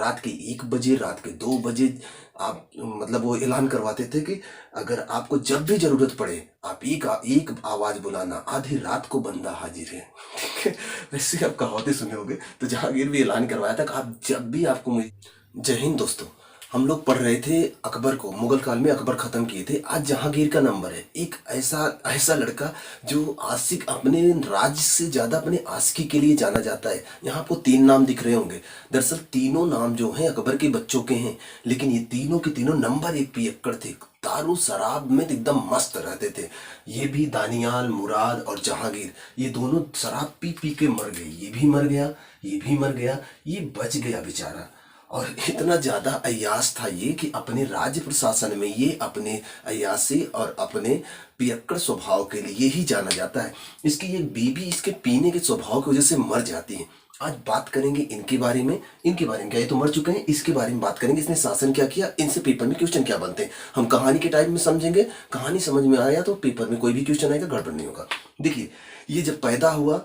रात के 1 बजे, रात के 2 बजे आप मतलब वो ऐलान करवाते थे कि अगर आपको जब भी जरूरत पड़े आप एक आवाज बुलाना, आधी रात को बंदा हाजिर है। ठीक है, वैसे आप कहावतें सुने होंगे, तो जहांगीर भी ऐलान करवाया था कि आप जब भी आपको जय हिंद दोस्तों। हम लोग पढ़ रहे थे अकबर को, मुगल काल में अकबर खत्म किए थे। आज जहांगीर का नंबर है, एक ऐसा ऐसा लड़का जो आशिक, अपने राज्य से ज्यादा अपने आशिकी के लिए जाना जाता है। यहाँ आपको 3 नाम दिख रहे होंगे, दरअसल तीनों नाम जो हैं अकबर के बच्चों के हैं, लेकिन ये तीनों के तीनों नंबर 1 पियक्कड़ थे। दारू शराब में एकदम मस्त रहते थे। ये भी दानियाल, मुराद और जहांगीर, ये दोनों शराब पी पी के मर गए। ये भी मर गया, ये भी मर गया, ये बच गया बेचारा। और इतना ज्यादा अय्याश था ये कि अपने राज्य प्रशासन में ये अपने अय्याशी और अपने पियक्कड़ स्वभाव के लिए ही जाना जाता है। इसकी एक बीवी इसके पीने के स्वभाव की वजह से मर जाती है। आज बात करेंगे इनके बारे में। क्या ये तो मर चुके हैं, इसके बारे में बात करेंगे, इसने शासन क्या किया, इनसे पेपर में क्वेश्चन क्या बनते हैं। हम कहानी के टाइप में समझेंगे, कहानी समझ में आया तो पेपर में कोई भी क्वेश्चन आएगा गड़बड़ नहीं होगा। देखिए, ये जब पैदा हुआ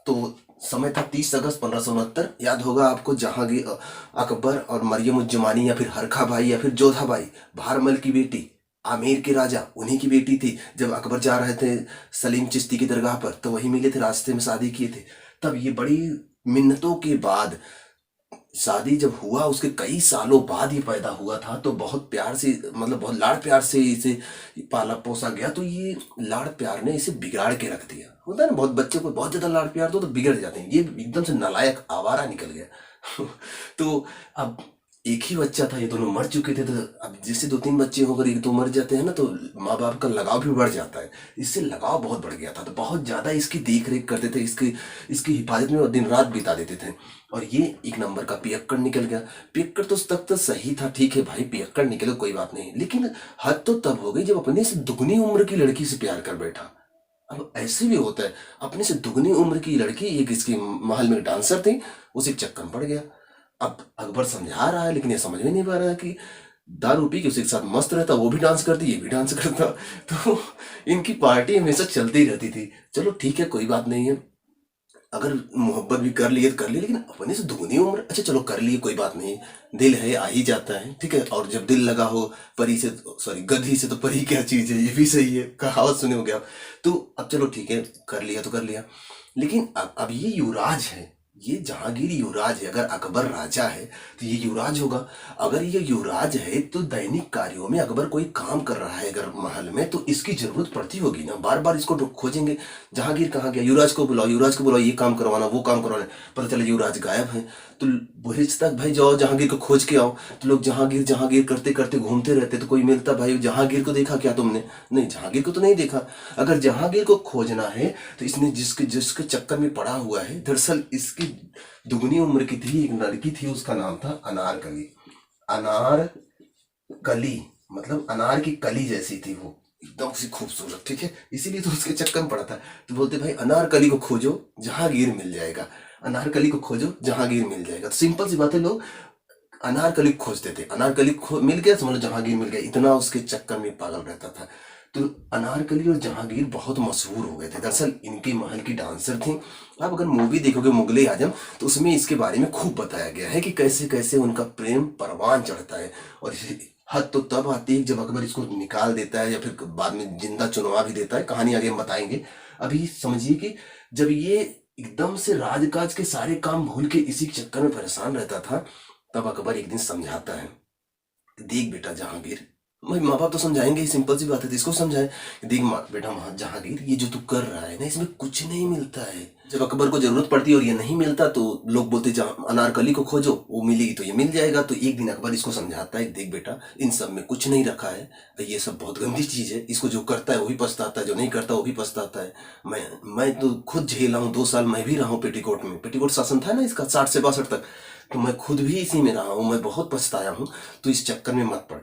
तो समय था 30 अगस्त 1569। याद होगा आपको, जहांगीर, अकबर और मरियम उज जमानी या फिर हरखा भाई या फिर जोधा भाई, भारमल की बेटी, आमेर के राजा, उन्हीं की बेटी थी। जब अकबर जा रहे थे सलीम चिश्ती की दरगाह पर तो वही मिले थे, रास्ते में शादी किए थे। तब ये बड़ी मिन्नतों के बाद शादी जब हुआ, उसके कई सालों बाद ये पैदा हुआ था, तो बहुत प्यार से, मतलब बहुत लाड़ प्यार से इसे पाला पोसा गया। तो ये लाड़ प्यार ने इसे बिगाड़ के रख दिया। होता है ना, बहुत बच्चे को बहुत ज्यादा लाड़ प्यार दो तो बिगड़ जाते हैं। ये एकदम से नालायक आवारा निकल गया। तो अब एक ही बच्चा था, ये दोनों मर चुके थे। तो अब जैसे 2-3 बच्चे होकर एक दो मर जाते हैं ना, तो माँ बाप का लगाव भी बढ़ जाता है। इससे लगाव बहुत बढ़ गया था, तो बहुत ज्यादा इसकी देख रेख करते थे, इसकी हिफाजत में दिन रात बिता देते थे। और ये एक नंबर का पियक्कड़ निकल गया। पियक्कड़ तो उस तक तो सही था, ठीक है भाई, पियक्कड़ निकले कोई बात नहीं, लेकिन हद तो तब हो गई जब अपने से दुगनी उम्र की लड़की से प्यार कर बैठा। अब ऐसे भी होता है, अपने से दुगनी उम्र की लड़की, एक इसकी महल में डांसर थी, उसी के चक्कर में पड़ गया। अब अकबर समझा रहा है लेकिन ये समझ में नहीं पा रहा है कि दारू पी के उसी के साथ मस्त रहता, वो भी डांस करती, ये भी डांस करता। तो इनकी पार्टी हमेशा चलती रहती थी। चलो ठीक है, कोई बात नहीं है, अगर मोहब्बत भी कर लिए तो कर लिए, लेकिन अपने से दुगनी उम्र, अच्छा चलो कर लिए कोई बात नहीं, दिल है आ ही जाता है, ठीक है। और जब दिल लगा हो परी से, सॉरी गधी से, तो परी क्या चीज है, ये भी सही है, कहावत सुने हो गया। तो अब चलो ठीक है, कर लिया तो कर लिया, लेकिन अब ये युवराज है, ये जहांगीर युवराज है। अगर अकबर राजा है तो ये युवराज होगा। अगर ये युवराज है तो दैनिक कार्यों में अकबर कोई काम कर रहा है अगर महल में, तो इसकी जरूरत पड़ती होगी ना, बार बार इसको खोजेंगे, जहांगीर कहाँ गया, युवराज को बुलाओ, युवराज को बुलाओ, ये काम करवाना, वो काम करवाना। पता चला युवराज गायब है, तो बुहिज तक भाई जाओ, जहांगीर को खोज के आओ। तो लोग जहांगीर जहांगीर करते करते घूमते रहते, तो कोई मिलता, भाई जहांगीर को देखा क्या तुमने? नहीं, जहांगीर को तो नहीं देखा। अगर जहांगीर को खोजना है तो इसने जिसके जिसके चक्कर में पड़ा हुआ है, दरअसल इसकी दुगनी उम्र की थी, एक लड़की थी, उसका नाम था अनारकली। अनारकली मतलब अनार की कली जैसी थी वो, एकदम सी खूबसूरत, ठीक है, इसीलिए तो उसके चक्कर में पड़ा था। तो बोलते भाई अनारकली को खोजो जहांगीर मिल जाएगा, अनारकली को खोजो जहांगीर मिल जाएगा। तो सिंपल सी बात है, लोग अनारकली खोजते थे, अनारकली मिल गया समझ लो जहांगीर मिल गया, इतना उसके चक्कर में पागल रहता था। तो अनारकली और जहांगीर बहुत मशहूर हो गए थे, दरअसल इनके महल की डांसर थी। आप अगर मूवी देखोगे मुगले आजम, तो उसमें इसके बारे में खूब बताया गया है कि कैसे कैसे उनका प्रेम परवान चढ़ता है। और हद तो तब आती है जब अकबर इसको निकाल देता है या फिर बाद में जिंदा चुनवा भी देता है, कहानी आगे हम बताएंगे। अभी समझिए कि जब ये एकदम से राजकाज के सारे काम भूल के इसी चक्कर में परेशान रहता था, तब अकबर एक दिन समझाता है, देख बेटा जहांगीर, भाई माँ बाप तो समझाएंगे ही, सिंपल सी बात है, तो इसको समझाए, देख बेटा जहांगीर, ये जो तू कर रहा है ना, इसमें कुछ नहीं मिलता है। जब अकबर को जरूरत पड़ती है और ये नहीं मिलता, तो लोग बोलते अनारकली को खोजो, वो मिलेगी तो ये मिल जाएगा। तो एक दिन अकबर इसको समझाता है, देख बेटा, इन सब में कुछ नहीं रखा है, ये सब बहुत गंदी चीज है, इसको जो करता है वो भी पछताता है, जो नहीं करता वो भी पछताता है। मैं तो खुद झेला हूँ, 2 साल मैं भी रहा हूँ पेटीकोट में, पेटीकोट शासन था ना इसका 60 से 62 तक, तो मैं खुद भी इसी में रहा हूँ, मैं बहुत पछताया हूँ, तो इस चक्कर में मत पड़।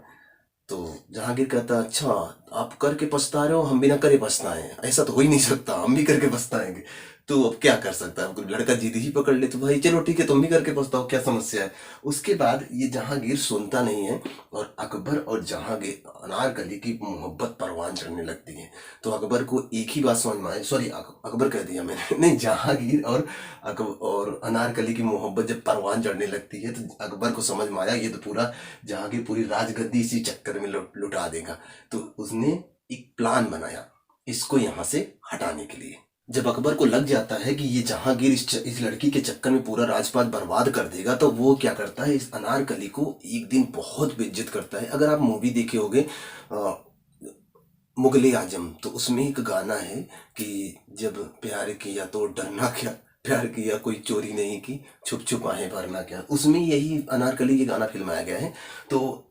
तो जहांगीर कहता, अच्छा आप करके पछता रहे हो, हम बिना करे पछताएं? ऐसा तो हो ही नहीं सकता, हम भी करके पछताएंगे। तो अब क्या कर सकता है, कोई लड़का जिद ही पकड़ ले तो भाई चलो ठीक है तुम भी करके पछताओ, क्या समस्या है। उसके बाद ये जहांगीर सुनता नहीं है और अकबर और जहांगीर अनारकली की मोहब्बत परवान चढ़ने लगती है। तो अकबर को एक ही बात समझ में आई, सॉरी अकबर कह दिया मैंने नहीं, जहांगीर और अकबर और अनारकली की मोहब्बत जब परवान चढ़ने लगती है तो अकबर को समझ में आया ये तो पूरा जहांगीर पूरी राजगद्दी इसी चक्कर में लुटा देगा। तो उसने एक प्लान बनाया इसको यहाँ से हटाने के लिए। जब अकबर को लग जाता है कि ये जहांगीर इस लड़की के चक्कर में पूरा राजपाट बर्बाद कर देगा, तो वो क्या करता है, इस अनारकली को एक दिन बहुत बेइज्जत करता है। अगर आप मूवी देखे होगे मुगले आजम, तो उसमें एक गाना है कि जब प्यार किया तो डरना क्या, प्यार किया कोई चोरी नहीं की, छुप छुप आहें भरना क्या, उसमें यही अनारकली ये गाना फिल्माया गया है। तो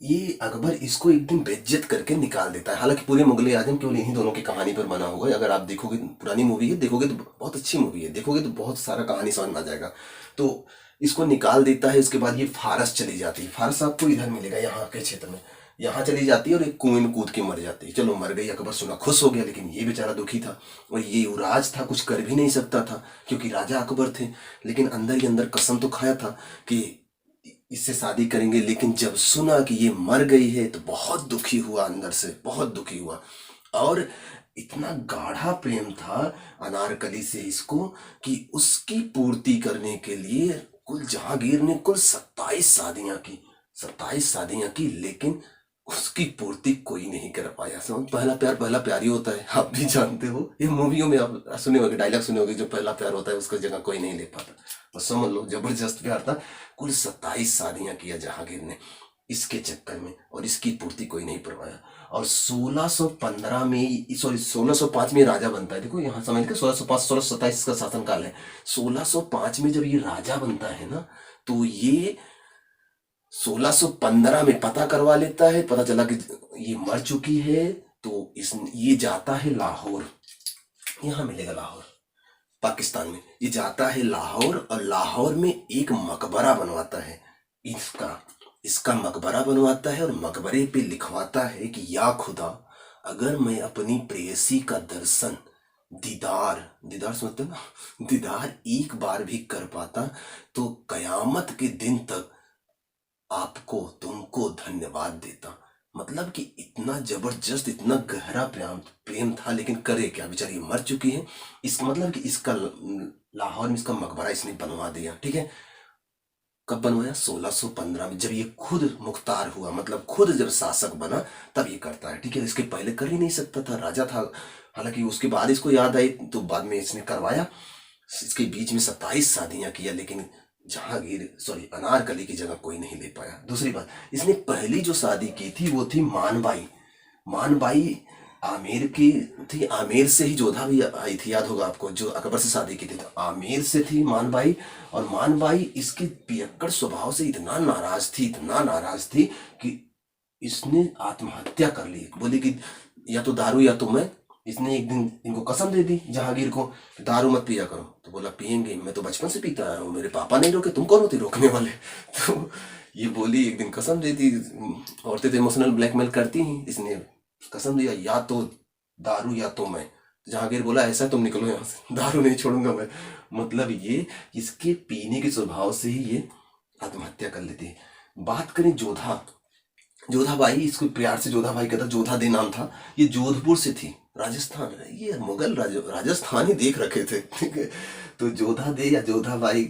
ये अकबर इसको एक दिन बेइज्जत करके निकाल देता है। हालांकि पूरे मुगले आजम केवल इन्हीं दोनों की कहानी पर बना हुआ है। अगर आप देखोगे, पुरानी मूवी है, देखोगे तो बहुत अच्छी मूवी है, देखोगे तो बहुत सारा कहानी समझ में आ जाएगा। तो इसको निकाल देता है। उसके बाद ये फारस चली जाती है। फारस आपको इधर मिलेगा, यहाँ के क्षेत्र में, यहाँ चली जाती है और एक कुएं में कूद के मर जाती है। चलो मर गई, अकबर सुना खुश हो गया, लेकिन ये बेचारा दुखी था और ये युवराज था, कुछ कर भी नहीं सकता था क्योंकि राजा अकबर थे। लेकिन अंदर ही अंदर कसम तो खाया था कि इससे शादी करेंगे। लेकिन जब सुना कि ये मर गई है तो बहुत दुखी हुआ, अंदर से बहुत दुखी हुआ। और इतना गाढ़ा प्रेम था अनारकली से इसको कि उसकी पूर्ति करने के लिए कुल जहांगीर ने कुल 27 शादियां की, 27 शादियां की, लेकिन उसकी पूर्ति कोई नहीं कर पाया। समझ, पहला प्यार ही होता है, आप भी जानते हो, ये मूवियों में आप सुने होंगे, डायलॉग सुने होंगे, जो पहला प्यार होता है उसका जगह कोई नहीं ले पाता। बस समझ लो जबरदस्त प्यार था। कुल 27 शादियां किया जहांगीर ने इसके चक्कर में और इसकी पूर्ति कोई नहीं करवाया। और 1615 में, सॉरी 1605 में राजा बनता है। देखो यहाँ समझ के 1605 1627 का शासनकाल है। 1605 में जब ये राजा बनता है ना, तो ये 1615 में पता करवा लेता है, पता चला कि ये मर चुकी है। तो ये जाता है लाहौर, यहाँ मिलेगा लाहौर, पाकिस्तान में। ये जाता है लाहौर और लाहौर में एक मकबरा बनवाता है। इसका मकबरा बनवाता है और मकबरे पे लिखवाता है कि या खुदा, अगर मैं अपनी प्रेयसी का दर्शन, दीदार समझते ना, दीदार एक बार भी कर पाता तो कयामत के दिन तक तुमको धन्यवाद देता। मतलब कि इतना जबरदस्त, इतना गहरा प्रेम था। लेकिन करे क्या, बेचारी मर चुकी है। इस मतलब कि इसका लाहौर में इसका मकबरा इसने बनवा दिया। ठीक है, कब बनवाया, 1615 में, जब ये खुद मुख्तार हुआ, मतलब खुद जब शासक बना तब ये करता है। ठीक है, इसके पहले कर ही नहीं सकता था, राजा था। हालांकि उसके बाद इसको याद आई तो बाद में इसने करवाया। इसके बीच में 27 शादियां किया, लेकिन जहांगीर, सॉरी, अनारकली की जगह कोई नहीं ले पाया। दूसरी बात, इसने पहली जो शादी की थी वो थी मानबाई आमेर की थी। आमेर से ही जोधा भी आई थी, याद होगा आपको, जो अकबर से शादी की थी। तो आमेर से थी मानबाई, और मानबाई इसके पियक्कड़ स्वभाव से इतना नाराज थी कि इसने आत्महत्या कर ली। बोली कि या तो दारू या तो मैं। इसने एक दिन इनको कसम दे दी जहांगीर को, दारू मत पिया करो। तो बोला पियेंगे, मैं तो बचपन से पीता आया हूँ, मेरे पापा नहीं रोके, तुम कौन होते रोकने वाले। तो ये बोली, एक दिन कसम दे दी। औरतें तो इमोशनल ब्लैकमेल करती हैं, इसने कसम दिया या तो दारू या तो मैं। जहांगीर बोला ऐसा तुम निकलो यहाँ से, दारू नहीं छोड़ूंगा मैं। मतलब ये इसके पीने के स्वभाव से ही ये आत्महत्या कर लेती है। बात करें जोधाबाई, इसको प्यार से जोधाबाई कहता, जोधा दे नाम था। ये जोधपुर से थी, राजस्थान। ये मुगल राजस्थान ही देख रखे थे। ठीक है, तो जोधा दे या जोधाबाई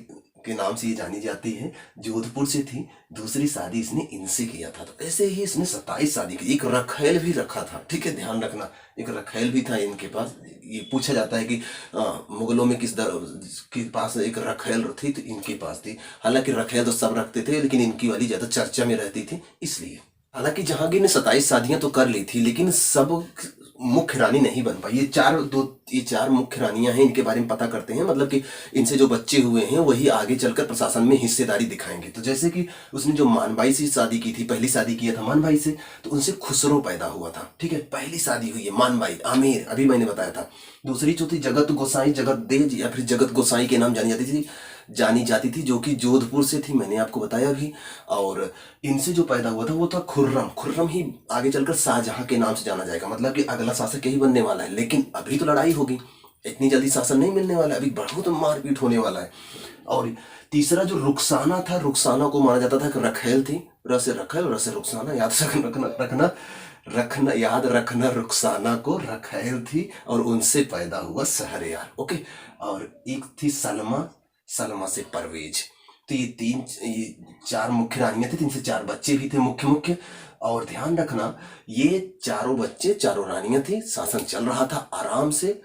के नाम से ये जानी जाती है, जोधपुर से थी। दूसरी शादी इसने इनसे किया था। तो ऐसे ही इसने 27 शादी की। एक रखेल भी रखा था, ठीक है, ध्यान रखना, एक रखेल भी था इनके पास। ये पूछा जाता है कि मुगलों में के पास एक रखेल थी, तो इनके पास थी। हालांकि रखेल तो सब रखते थे, लेकिन इनकी वाली ज्यादा चर्चा में रहती थी, इसलिए। हालांकि जहांगीर ने 27 शादियां तो कर ली थी, लेकिन सब मुख्य रानी नहीं बन पाई। ये चार मुख्य रानियां हैं, इनके बारे में पता करते हैं। मतलब कि इनसे जो बच्चे हुए हैं वही आगे चलकर प्रशासन में हिस्सेदारी दिखाएंगे। तो जैसे कि उसने जो मानबाई से शादी की थी, पहली शादी किया था मानबाई से, तो उनसे खुसरो पैदा हुआ था। ठीक है, पहली शादी हुई है मानबाई, आमेर, अभी मैंने बताया था। दूसरी जो थी जगत गोसाई, जगत देव या फिर जगत गोसाई के नाम जानी जाती थी, जो कि जोधपुर से थी, मैंने आपको बताया भी। और इनसे जो पैदा हुआ था वो था खुर्रम ही आगे चलकर शाहजहां के नाम से जाना जाएगा। मतलब कि अगला शासक यही बनने वाला है। लेकिन अभी तो लड़ाई होगी, इतनी जल्दी शासन नहीं मिलने वाला है, अभी बहुत मारपीट होने वाला है। और तीसरा जो रुखसाना था, रुखसाना को माना जाता था कि रखेल थी, रसे रखेल रसे रुखसाना, याद रखना रखना रखना याद रखना, रुखसाना को रखेल थी और उनसे पैदा हुआ शहरयार। ओके। और एक थी सलमा, सलमा से परवेज। तो ये चार मुख्य रानियां थी, 3 से 4 बच्चे भी थे मुख्य मुख्य। और ध्यान रखना, ये चारों बच्चे, चारों रानियां थी, शासन चल रहा था आराम से।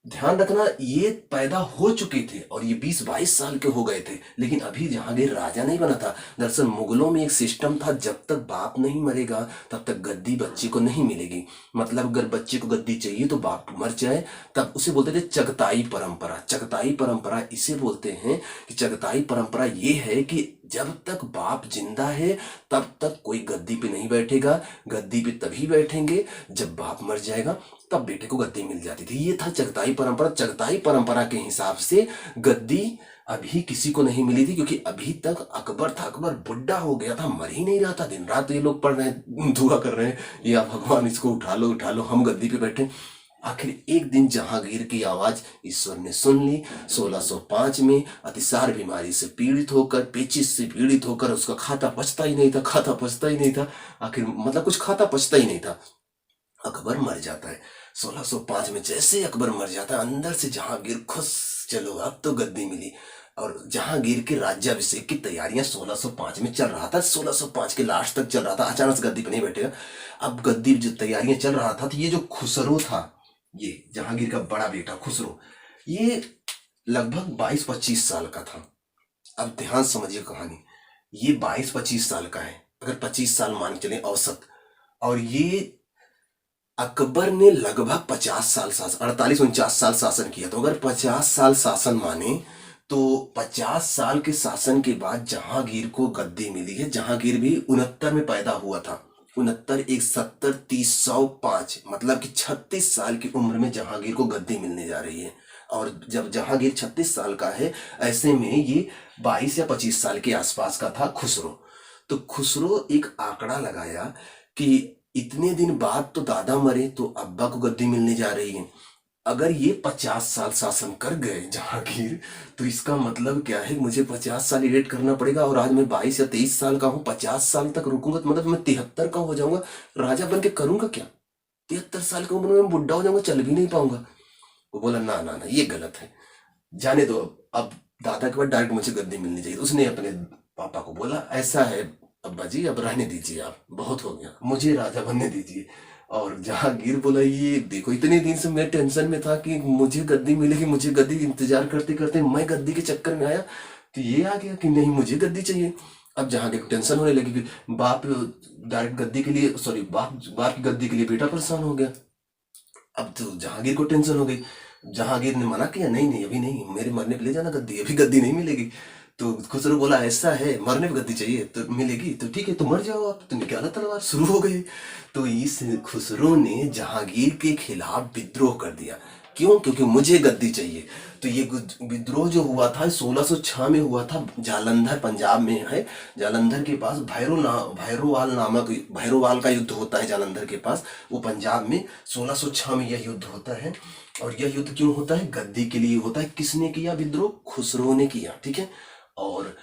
ध्यान रखना, ये पैदा हो चुके थे और ये 20-22 साल के हो गए थे, लेकिन अभी जहांगीर राजा नहीं बना था। दरअसल मुगलों में एक सिस्टम था, जब तक बाप नहीं मरेगा तब तक गद्दी बच्चे को नहीं मिलेगी। मतलब अगर बच्चे को गद्दी चाहिए तो बाप मर जाए, तब उसे बोलते थे चगताई परंपरा। चगताई परंपरा इसे बोलते हैं कि चगताई परंपरा ये है कि जब तक बाप जिंदा है तब तक कोई गद्दी पे नहीं बैठेगा, गद्दी पे तभी बैठेंगे जब बाप मर जाएगा, तब बेटे को गद्दी मिल जाती थी। ये था चगताई परंपरा। चगताई परंपरा के हिसाब से गद्दी अभी किसी को नहीं मिली थी, क्योंकि अभी तक अकबर था, अकबर बुढ़ा हो गया था, मर ही नहीं रहा था। दिन रात ये लोग पढ़ रहे हैं, दुआ कर रहे हैं, या भगवान इसको उठा लो, हम गद्दी पे बैठे। आखिर एक दिन जहांगीर की आवाज ईश्वर ने सुन ली। 1605 में अतिसार बीमारी से पीड़ित होकर, पेचिश से पीड़ित होकर, उसका खाता पचता ही नहीं था, आखिर मतलब कुछ खाता पचता ही नहीं था, अकबर मर जाता है। 1605 में जैसे अकबर मर जाता है, अंदर से जहांगीर खुश, चलो अब तो गद्दी मिली। और जहांगीर के राज्याभिषेक की तैयारियां 1605 में चल रहा था, 1605 के लास्ट तक चल रहा था। अचानक से गद्दी पे नहीं बैठेगा। अब गद्दी जो तैयारियां चल रहा था, तो ये जो खुसरो था, ये जहांगीर का बड़ा बेटा खुसरो, ये लगभग 22-25 साल का था। अब ध्यान समझिए कहानी, ये 22-25 साल का है, अगर 25 साल मान के चले औसत। और ये अकबर ने लगभग 50 साल शासन, 48-49 साल शासन किया। तो अगर 50 साल शासन माने, तो 50 साल के शासन के बाद जहांगीर को गद्दी मिली है। जहांगीर भी 69 में पैदा हुआ था। 69, 1, 70, 30, 100, 5, मतलब कि 36 साल की उम्र में जहांगीर को गद्दी मिलने जा रही है। और जब जहांगीर 36 साल का है, ऐसे में ये 22 या 25 साल के आसपास का था खुसरो। तो खुसरो एक आंकड़ा लगाया कि इतने दिन बाद तो दादा मरे, तो अब्बा को गद्दी मिलने जा रही है। अगर ये 50 साल शासन कर गए जहांगीर, तो इसका मतलब क्या है, मुझे 50 साल वेट करना पड़ेगा। और आज मैं 22 या 23 साल का हूँ, 50 साल तक रुकूंगा तो मतलब मैं 73 का हो जाऊंगा। राजा बन के करूंगा क्या? 73 साल की उम्र में बुढ़ा हो जाऊंगा, चल भी नहीं पाऊंगा। वो बोला ना ना ना, ये गलत है, जाने दो। अब दादा के बाद डायरेक्ट मुझे गद्दी मिलनी चाहिए। उसने अपने पापा को बोला, ऐसा है अब्बा जी, अब रहने दीजिए, आप बहुत हो गया, मुझे राजा बनने दीजिए। और जहांगीर बोला, ये देखो इतने दिन से मैं टेंशन में था कि मुझे गद्दी मिलेगी, मुझे गद्दी, इंतजार करते करते मैं गद्दी के चक्कर में आया, तो ये आ गया कि नहीं मुझे गद्दी चाहिए। अब जहांगीर को टेंशन होने लगी कि बाप डायरेक्ट गद्दी के लिए, सॉरी, बाप की गद्दी के लिए बेटा परेशान हो गया। अब तो जहांगीर को टेंशन हो गई। जहांगीर ने मना किया, नहीं नहीं अभी नहीं, मेरे मरने पे ले जाना गद्दी, अभी गद्दी नहीं मिलेगी। तो खुसरो बोला, ऐसा है, मरने पे गद्दी चाहिए तो मिलेगी, तो ठीक है, तो मर जाओ आप। तो निकाला तलवार, शुरू हो गई। तो इस खुसरो ने जहांगीर के खिलाफ विद्रोह कर दिया। क्यों? क्योंकि मुझे गद्दी चाहिए। तो ये विद्रोह जो हुआ था 1606 में हुआ था, जालंधर पंजाब में है। जालंधर के पास भैरोवाल का युद्ध होता है जालंधर के पास, वो पंजाब में 1606 में यह युद्ध होता है। और यह युद्ध क्यों होता है? गद्दी के लिए होता है। किसने किया विद्रोह? खुसरो ने किया, ठीक है। और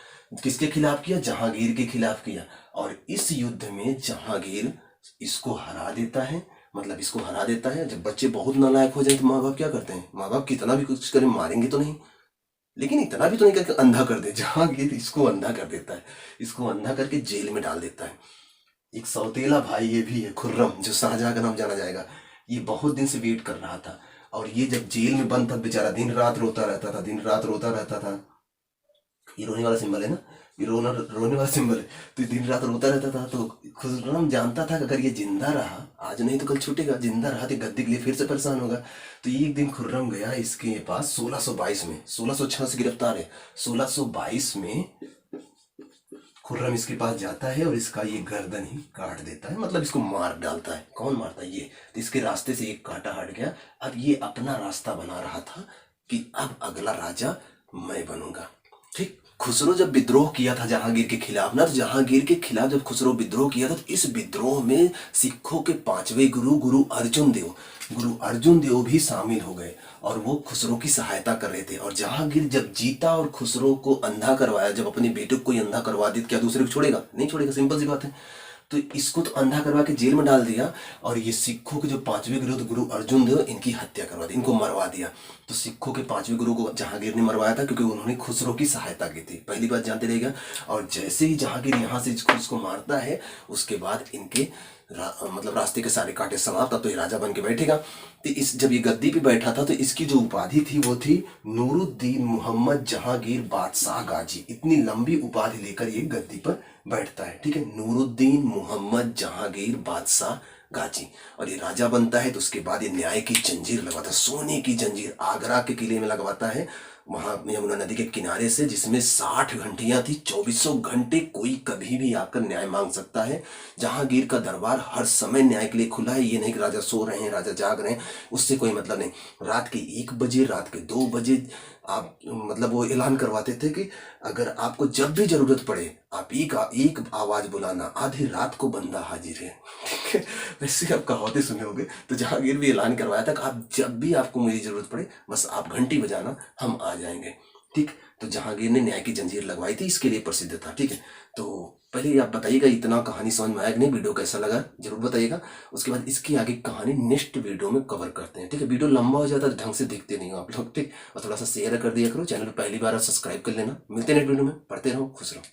किसके खिलाफ किया? जहांगीर के खिलाफ किया। और इस युद्ध में जहांगीर इसको हरा देता है, मतलब इसको हरा देता है। जब बच्चे बहुत नालायक हो जाए तो माँ बाप क्या करते हैं? माँ बाप कितना भी कुछ करें, मारेंगे तो नहीं, लेकिन इतना भी तो नहीं करके अंधा कर दे। जहांगीर इसको अंधा कर देता है, इसको अंधा करके जेल में डाल देता है। एक सौतेला भाई ये भी है, खुर्रम, जो शाहजहां का नाम जाना जाएगा। ये बहुत दिन से वेट कर रहा था, और ये जब जेल में बंद था बेचारा, दिन रात रोता रहता था, दिन रात रोता रहता था। ये रोने वाला सिंबल है ना, ये रोने वाला सिंबल है। तो ये दिन रात रोता रहता था। तो खुर्रम जानता था कि अगर ये जिंदा रहा, आज नहीं तो कल छूटेगा, जिंदा रहा तो गद्दी के लिए फिर से परेशान होगा। तो एक दिन खुर्रम गया इसके पास 1622 में, 1606 से गिरफ्तार है, 1622 में खुर्रम इसके पास जाता है और इसका ये गर्दन ही काट देता है, मतलब इसको मार डालता है। कौन मारता है? ये। तो इसके रास्ते से एक कांटा हट गया। अब ये अपना रास्ता बना रहा था कि अब अगला राजा मैं बनूंगा, ठीक। खुसरो जब विद्रोह किया था जहांगीर के खिलाफ ना, तो जहांगीर के खिलाफ जब खुसरो विद्रोह किया था, तो इस विद्रोह में सिखों के पांचवें गुरु गुरु अर्जुन देव भी शामिल हो गए और वो खुसरो की सहायता कर रहे थे। और जहांगीर जब जीता और खुसरो को अंधा करवाया, जब अपने बेटे को कोई अंधा करवा दिया, क्या दूसरे को छोड़ेगा? नहीं छोड़ेगा, सिंपल सी बात है। तो इसको तो अंधा करवा के जेल में डाल दिया, और ये सिखों के जो पांचवें गुरु थे गुरु अर्जुन देव, इनकी हत्या करवा दी, इनको मरवा दिया। तो सिखों के पांचवें गुरु को जहांगीर ने मरवाया था, क्योंकि उन्होंने खुसरो की सहायता की थी। पहली बात जानते रहेगा। और जैसे ही जहांगीर यहाँ से उसको मारता है, उसके बाद इनके मतलब रास्ते के सारे कांटे समाप्त। अब तो ये राजा बन के बैठेगा। तो जब ये गद्दी पे बैठा था, तो इसकी जो उपाधि थी वो थी नूरुद्दीन मोहम्मद जहांगीर बादशाह गाजी। इतनी लंबी उपाधि लेकर ये गद्दी पर बैठता है, ठीक है। नूरुद्दीन मोहम्मद जहांगीर बादशाह गाजी। और ये राजा बनता है, तो उसके बाद ये न्याय की जंजीर लगवाता है, सोने की जंजीर आगरा के किले में लगवाता है, वहां यमुना नदी के किनारे से, जिसमें 60 घंटियां थी। 2400 घंटे कोई कभी भी आकर न्याय मांग सकता है। जहांगीर का दरबार हर समय न्याय के लिए खुला है। ये नहीं कि राजा सो रहे हैं, राजा जाग रहे हैं, उससे कोई मतलब नहीं। रात के 1 बजे, रात के 2 बजे आप मतलब वो ऐलान करवाते थे कि अगर आपको जब भी जरूरत पड़े, आप एक आवाज बुलाना, आधी रात को बंदा हाजिर है, ठीक है। वैसे आप कहावतें सुने होंगे। तो जहांगीर भी ऐलान करवाया था कि आप जब भी आपको मेरी जरूरत पड़े, बस आप घंटी बजाना, हम आ जाएंगे, ठीक। तो जहांगीर ने न्याय की जंजीर लगवाई थी, इसके लिए प्रसिद्ध था, ठीक है। तो पहले आप बताइएगा इतना कहानी समझ में आया कि नहीं, वीडियो कैसा लगा जरूर बताइएगा। उसके बाद इसकी आगे कहानी नेक्स्ट वीडियो में कवर करते हैं, ठीक है। वीडियो लंबा हो जाता है, ढंग से देखते नहीं हो आप लोग, ठीक। और थोड़ा सा शेयर कर दिया करो, चैनल पहली बार सब्सक्राइब कर लेना। मिलते हैं नेक्स्ट वीडियो में, पढ़ते रहो, खुश रहो।